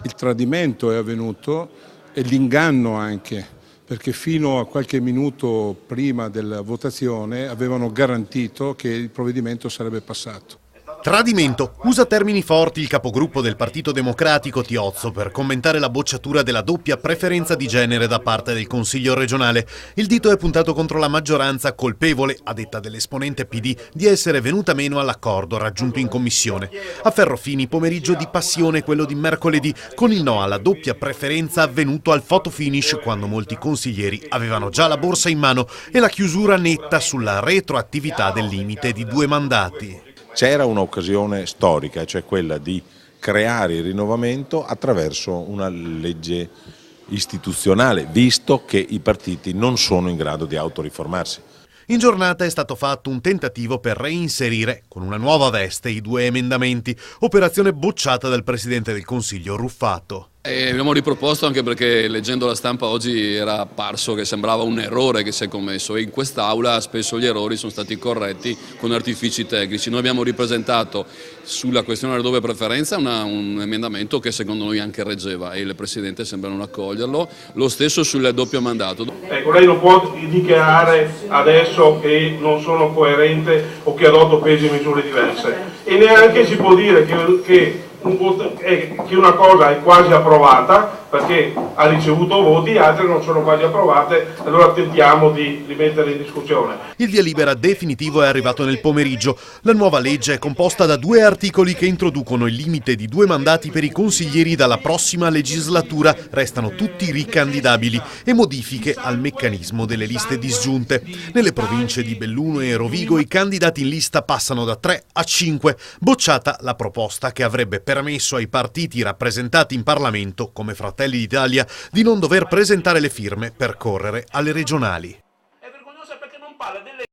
Il tradimento è avvenuto e l'inganno anche, perché fino a qualche minuto prima della votazione avevano garantito che il provvedimento sarebbe passato. Tradimento. Usa termini forti il capogruppo del Partito Democratico Tiozzo per commentare la bocciatura della doppia preferenza di genere da parte del Consiglio regionale. Il dito è puntato contro la maggioranza colpevole, a detta dell'esponente PD, di essere venuta meno all'accordo raggiunto in commissione. A Ferrofini pomeriggio di passione quello di mercoledì, con il no alla doppia preferenza avvenuto al photo finish quando molti consiglieri avevano già la borsa in mano e la chiusura netta sulla retroattività del limite di 2 mandati. C'era un'occasione storica, cioè quella di creare il rinnovamento attraverso una legge istituzionale, visto che i partiti non sono in grado di autoriformarsi. In giornata è stato fatto un tentativo per reinserire, con una nuova veste, i 2 emendamenti, operazione bocciata dal Presidente del Consiglio Ruffato. Abbiamo riproposto anche perché leggendo la stampa oggi era apparso che sembrava un errore che si è commesso e in quest'Aula spesso gli errori sono stati corretti con artifici tecnici. Noi abbiamo ripresentato sulla questione della doppia preferenza un emendamento che secondo noi anche reggeva e il Presidente sembra non accoglierlo, lo stesso sul doppio mandato. Ecco, lei non può dichiarare adesso che non sono coerente o che adotto pesi e misure diverse e neanche si può dire che una cosa è quasi approvata perché ha ricevuto voti, altre non sono quasi approvate, allora tentiamo di rimettere in discussione. Il via libera definitivo è arrivato nel pomeriggio. La nuova legge è composta da 2 articoli che introducono il limite di 2 mandati per i consiglieri dalla prossima legislatura, restano tutti ricandidabili, e modifiche al meccanismo delle liste disgiunte. Nelle province di Belluno e Rovigo i candidati in lista passano da 3 a 5. Bocciata la proposta che avrebbe permesso ai partiti rappresentati in Parlamento, come Fratelli d'Italia, di non dover presentare le firme per correre alle regionali.